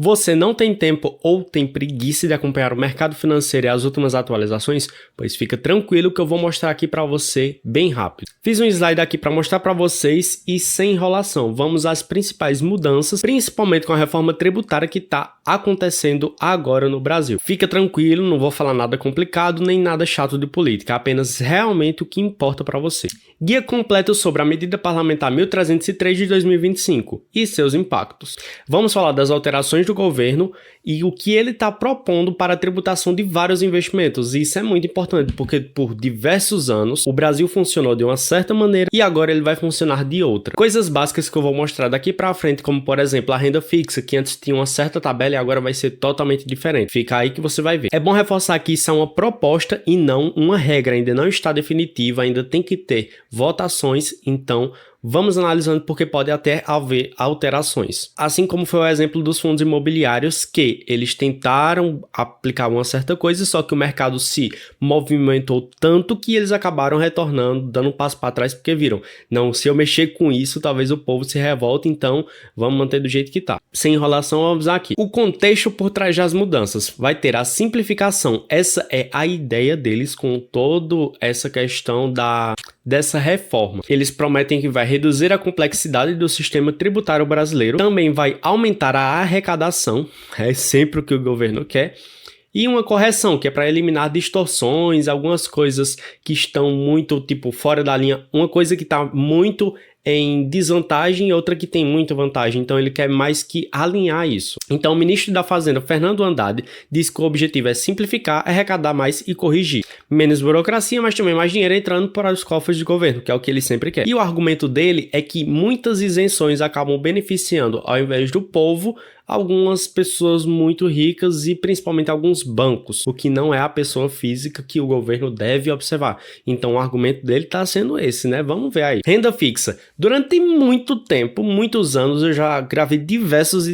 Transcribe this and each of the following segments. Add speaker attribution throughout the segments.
Speaker 1: Você não tem tempo ou tem preguiça de acompanhar o mercado financeiro e as últimas atualizações? Pois fica tranquilo que eu vou mostrar aqui para você bem rápido. Fiz um slide aqui para mostrar para vocês e sem enrolação. Vamos às principais mudanças, principalmente com a reforma tributária que está acontecendo agora no Brasil. Fica tranquilo, não vou falar nada complicado nem nada chato de política, apenas realmente o que importa para você. Guia completo sobre a medida parlamentar 1303 de 2025 e seus impactos. Vamos falar das alterações do governo e o que ele está propondo para a tributação de vários investimentos. E isso é muito importante, porque por diversos anos o Brasil funcionou de uma certa maneira e agora ele vai funcionar de outra. Coisas básicas que eu vou mostrar daqui para frente, como por exemplo a renda fixa, que antes tinha uma certa tabela e agora vai ser totalmente diferente. Fica aí que você vai ver. É bom reforçar que isso é uma proposta e não uma regra, ainda não está definitiva, ainda tem que ter votações, então vamos analisando porque pode até haver alterações. Assim como foi o exemplo dos fundos imobiliários, que eles tentaram aplicar uma certa coisa, só que o mercado se movimentou tanto que eles acabaram retornando, dando um passo para trás, porque viram, não, se eu mexer com isso, talvez o povo se revolte, então vamos manter do jeito que tá. Sem enrolação, vamos usar aqui. O contexto por trás das mudanças vai ter a simplificação, essa é a ideia deles com toda essa questão dessa reforma. Eles prometem que vai reduzir a complexidade do sistema tributário brasileiro, também vai aumentar a arrecadação, é sempre o que o governo quer, e uma correção, que é para eliminar distorções, algumas coisas que estão muito, fora da linha, uma coisa que está muito em desvantagem e outra que tem muita vantagem, então ele quer mais que alinhar isso. Então o ministro da Fazenda, Fernando Haddad, diz que o objetivo é simplificar, arrecadar mais e corrigir. Menos burocracia, mas também mais dinheiro entrando para os cofres de governo, que é o que ele sempre quer. E o argumento dele é que muitas isenções acabam beneficiando, ao invés do povo, algumas pessoas muito ricas e principalmente alguns bancos, o que não é a pessoa física que o governo deve observar. Então o argumento dele está sendo esse, né? Vamos ver aí. Renda fixa. Durante muito tempo, muitos anos, eu já gravei diversos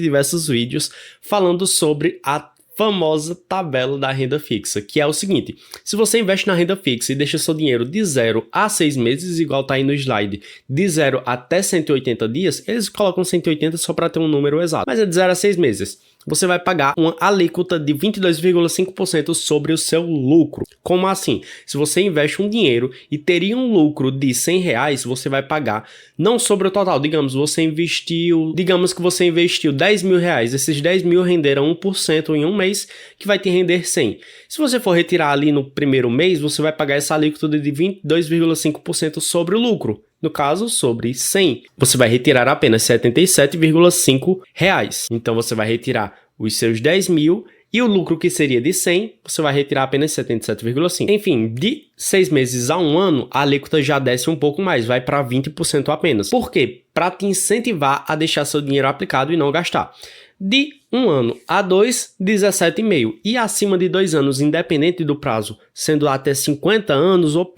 Speaker 1: vídeos falando sobre a famosa tabela da renda fixa, que é o seguinte: se você investe na renda fixa e deixa seu dinheiro de 0 a 6 meses, igual tá aí no slide, de 0 até 180 dias, eles colocam 180 só para ter um número exato, mas é de 0 a 6 meses. Você vai pagar uma alíquota de 22,5% sobre o seu lucro. Como assim? Se você investe um dinheiro e teria um lucro de R$100, você vai pagar não sobre o total. Digamos que você investiu R$10.000. Esses 10 mil renderam 1% em um mês, que vai te render 100. Se você for retirar ali no primeiro mês, você vai pagar essa alíquota de 22,5% sobre o lucro. No caso, sobre 100, você vai retirar apenas R$ 77,5. Então você vai retirar os seus 10 mil e o lucro que seria de 100, você vai retirar apenas 77,5. Enfim, de 6 meses a um ano, a alíquota já desce um pouco mais, vai para 20% apenas. Por quê? Para te incentivar a deixar seu dinheiro aplicado e não gastar. De 1 ano a 2, 17,5. E acima de 2 anos, independente do prazo, sendo até 50 anos ou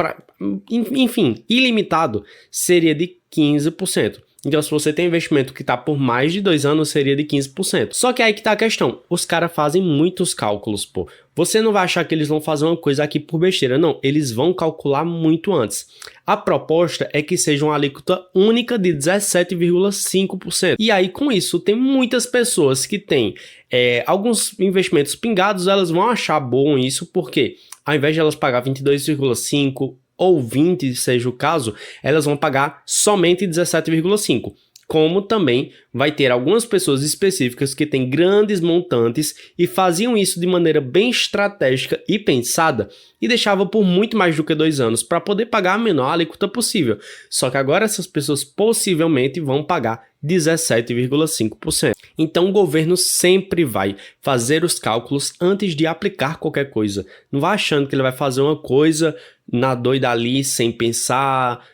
Speaker 1: enfim, ilimitado, seria de 15%. Então, se você tem investimento que está por mais de 2 anos, seria de 15%. Só que aí que tá a questão. Os caras fazem muitos cálculos, pô. Você não vai achar que eles vão fazer uma coisa aqui por besteira. Não, eles vão calcular muito antes. A proposta é que seja uma alíquota única de 17,5%. E aí, com isso, tem muitas pessoas que têm alguns investimentos pingados, elas vão achar bom isso, porque ao invés de elas pagar 22,5% ou 20, seja o caso, elas vão pagar somente 17,5%. Como também vai ter algumas pessoas específicas que têm grandes montantes e faziam isso de maneira bem estratégica e pensada e deixavam por muito mais do que 2 anos para poder pagar a menor alíquota possível. Só que agora essas pessoas possivelmente vão pagar 17,5%. Então o governo sempre vai fazer os cálculos antes de aplicar qualquer coisa. Não vai achando que ele vai fazer uma coisa na doida ali sem pensar,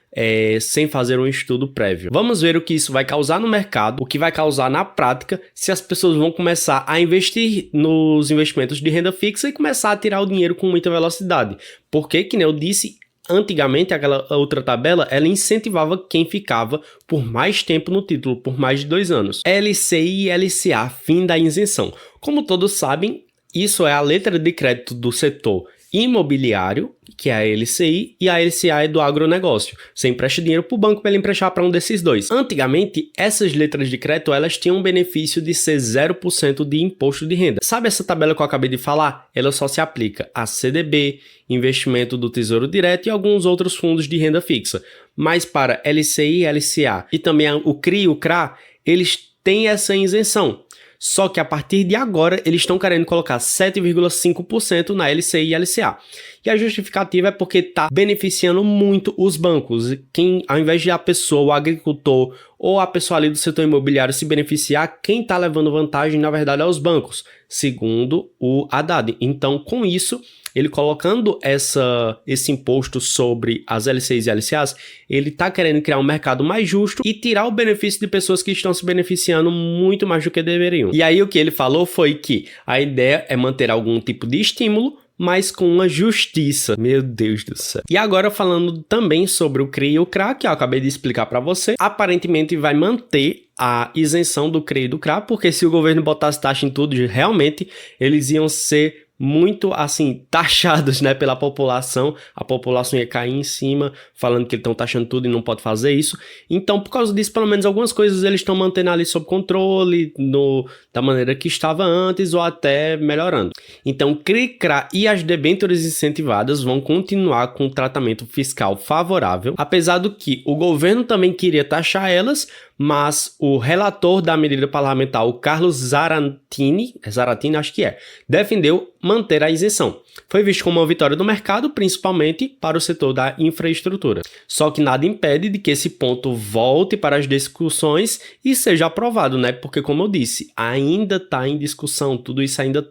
Speaker 1: sem fazer um estudo prévio. Vamos ver o que isso vai causar no mercado, o que vai causar na prática, se as pessoas vão começar a investir nos investimentos de renda fixa e começar a tirar o dinheiro com muita velocidade. Porque, que nem eu disse, antigamente aquela outra tabela, ela incentivava quem ficava por mais tempo no título, por mais de 2 anos. LCI e LCA, fim da isenção. Como todos sabem, isso é a letra de crédito do setor imobiliário, que é a LCI, e a LCA é do agronegócio. Você empresta dinheiro para o banco para ele emprestar para um desses dois. Antigamente, essas letras de crédito, elas tinham um benefício de ser 0% de imposto de renda. Sabe essa tabela que eu acabei de falar? Ela só se aplica a CDB, investimento do Tesouro Direto e alguns outros fundos de renda fixa. Mas para LCI, LCA e também o CRI e o CRA, eles têm essa isenção. Só que a partir de agora, eles estão querendo colocar 7,5% na LCI e LCA. E a justificativa é porque está beneficiando muito os bancos. Quem, ao invés de a pessoa, o agricultor ou a pessoa ali do setor imobiliário se beneficiar, quem está levando vantagem, na verdade, é os bancos, segundo o Haddad. Então, com isso, ele colocando esse imposto sobre as LCIs e LCAs, ele está querendo criar um mercado mais justo e tirar o benefício de pessoas que estão se beneficiando muito mais do que deveriam. E aí o que ele falou foi que a ideia é manter algum tipo de estímulo, mas com uma justiça. Meu Deus do céu. E agora falando também sobre o CRI e o CRA, que eu acabei de explicar para você, aparentemente vai manter a isenção do CRI e do CRA, porque se o governo botasse taxa em tudo, realmente eles iam ser muito, assim, taxados, né, pela população. A população ia cair em cima, falando que eles estão taxando tudo e não pode fazer isso. Então, por causa disso, pelo menos algumas coisas eles estão mantendo ali sob controle, da maneira que estava antes ou até melhorando. Então, CRI, CRA e as debêntures incentivadas vão continuar com tratamento fiscal favorável, apesar do que o governo também queria taxar elas, mas o relator da medida parlamentar, o Carlos Zaratini, acho que defendeu manter a isenção. Foi visto como uma vitória do mercado, principalmente para o setor da infraestrutura. Só que nada impede de que esse ponto volte para as discussões e seja aprovado, né? Porque, como eu disse, ainda está em discussão, tudo isso ainda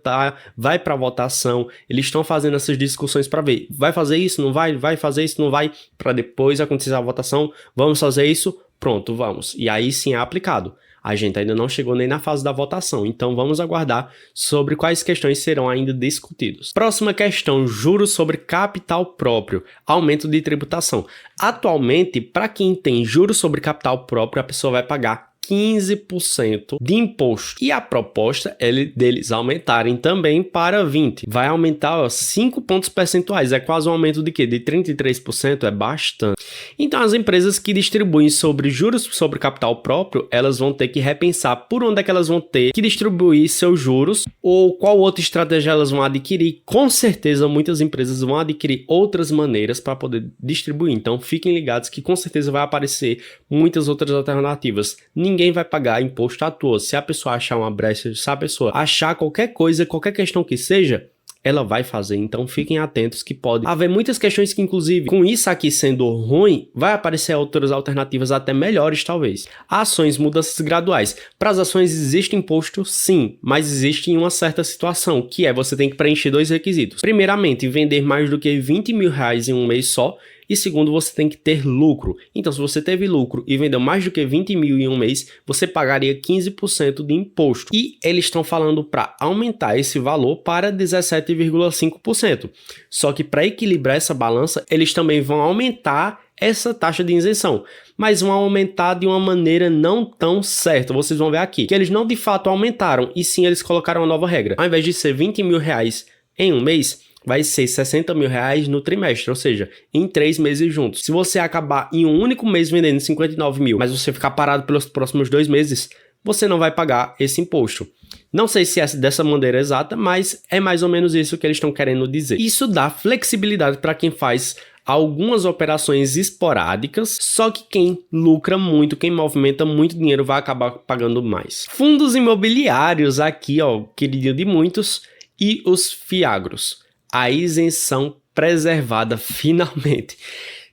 Speaker 1: vai para votação. Eles estão fazendo essas discussões para ver, vai fazer isso, não vai? Vai fazer isso, não vai? Para depois acontecer a votação, vamos fazer isso? Pronto, vamos. E aí sim é aplicado. A gente ainda não chegou nem na fase da votação, então vamos aguardar sobre quais questões serão ainda discutidas. Próxima questão, juros sobre capital próprio, aumento de tributação. Atualmente, para quem tem juros sobre capital próprio, a pessoa vai pagar 15% de imposto. E a proposta é deles aumentarem também para 20%. Vai aumentar 5 pontos percentuais. É quase um aumento de quê? De 33%? É bastante. Então, as empresas que distribuem sobre juros sobre capital próprio, elas vão ter que repensar por onde é que elas vão ter que distribuir seus juros ou qual outra estratégia elas vão adquirir. Com certeza, muitas empresas vão adquirir outras maneiras para poder distribuir. Então, fiquem ligados que com certeza vai aparecer muitas outras alternativas. Ninguém vai pagar imposto à toa. Se a pessoa achar uma brecha, se a pessoa achar qualquer coisa, qualquer questão que seja, ela vai fazer. Então fiquem atentos que pode haver muitas questões que, inclusive, com isso aqui sendo ruim, vai aparecer outras alternativas até melhores, talvez. Ações, mudanças graduais. Para as ações existe imposto? Sim, mas existe em uma certa situação, que é você tem que preencher 2 requisitos. Primeiramente, vender mais do que 20 mil reais em um mês só. E segundo, você tem que ter lucro. Então, se você teve lucro e vendeu mais do que 20 mil em um mês, você pagaria 15% de imposto. E eles estão falando para aumentar esse valor para 17,5%. Só que para equilibrar essa balança, eles também vão aumentar essa taxa de isenção, mas vão aumentar de uma maneira não tão certa. Vocês vão ver aqui que eles não de fato aumentaram, e sim eles colocaram uma nova regra. Ao invés de ser 20 mil reais em um mês, vai ser 60 mil reais no trimestre, ou seja, em 3 meses juntos. Se você acabar em um único mês vendendo 59 mil, mas você ficar parado pelos próximos 2 meses, você não vai pagar esse imposto. Não sei se é dessa maneira exata, mas é mais ou menos isso que eles estão querendo dizer. Isso dá flexibilidade para quem faz algumas operações esporádicas, só que quem lucra muito, quem movimenta muito dinheiro vai acabar pagando mais. Fundos imobiliários aqui, ó, queridinho de muitos, e os fiagros. A isenção preservada finalmente.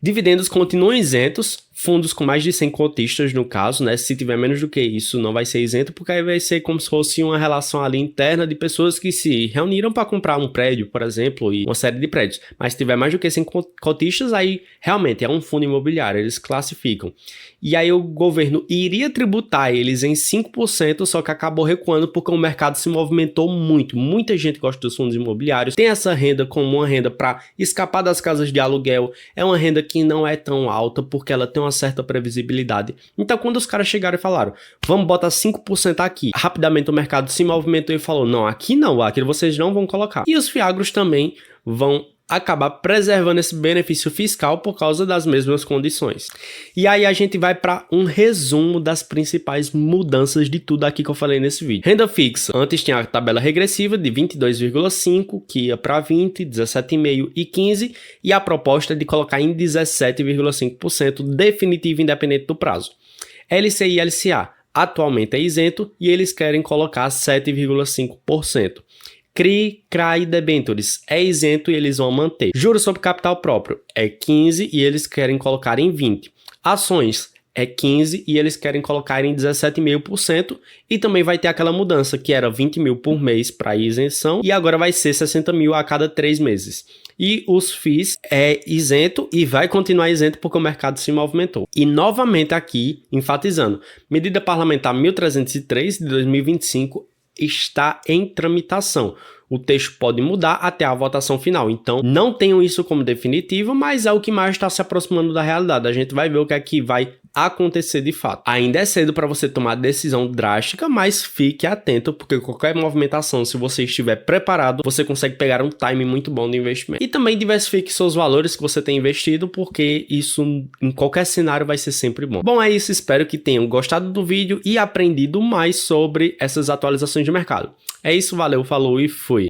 Speaker 1: Dividendos continuam isentos, fundos com mais de 100 cotistas no caso, né? Se tiver menos do que isso, não vai ser isento, porque aí vai ser como se fosse uma relação ali interna de pessoas que se reuniram para comprar um prédio, por exemplo, e uma série de prédios. Mas se tiver mais do que 100 cotistas, aí realmente é um fundo imobiliário, eles classificam. E aí o governo iria tributar eles em 5%, só que acabou recuando porque o mercado se movimentou muito. Muita gente gosta dos fundos imobiliários, tem essa renda como uma renda para escapar das casas de aluguel, é uma renda que não é tão alta porque ela tem uma certa previsibilidade. Então quando os caras chegaram e falaram, vamos botar 5% aqui, rapidamente o mercado se movimentou e falou, não, aqui vocês não vão colocar. E os fiagros também vão acabar preservando esse benefício fiscal por causa das mesmas condições. E aí a gente vai para um resumo das principais mudanças de tudo aqui que eu falei nesse vídeo. Renda fixa. Antes tinha a tabela regressiva de 22,5, que ia para 20, 17,5 e 15, e a proposta de colocar em 17,5% definitivo independente do prazo. LCI e LCA atualmente é isento e eles querem colocar 7,5%. CRI, CRA e debêntures é isento e eles vão manter. Juros sobre capital próprio é 15 e eles querem colocar em 20. Ações é 15 e eles querem colocar em 17,5%, e também vai ter aquela mudança que era 20 mil por mês para isenção e agora vai ser 60 mil a cada 3 meses. E os FIIs é isento e vai continuar isento porque o mercado se movimentou. E novamente aqui, enfatizando, medida parlamentar 1303 de 2025 está em tramitação. O texto pode mudar até a votação final, então não tenham isso como definitivo, mas é o que mais está se aproximando da realidade. A gente vai ver o que é que vai acontecer de fato. Ainda é cedo para você tomar decisão drástica, mas fique atento, porque qualquer movimentação, se você estiver preparado, você consegue pegar um time muito bom de investimento. E também diversifique seus valores que você tem investido, porque isso em qualquer cenário vai ser sempre bom. Bom, é isso, espero que tenham gostado do vídeo e aprendido mais sobre essas atualizações de mercado. É isso, valeu, falou e fui!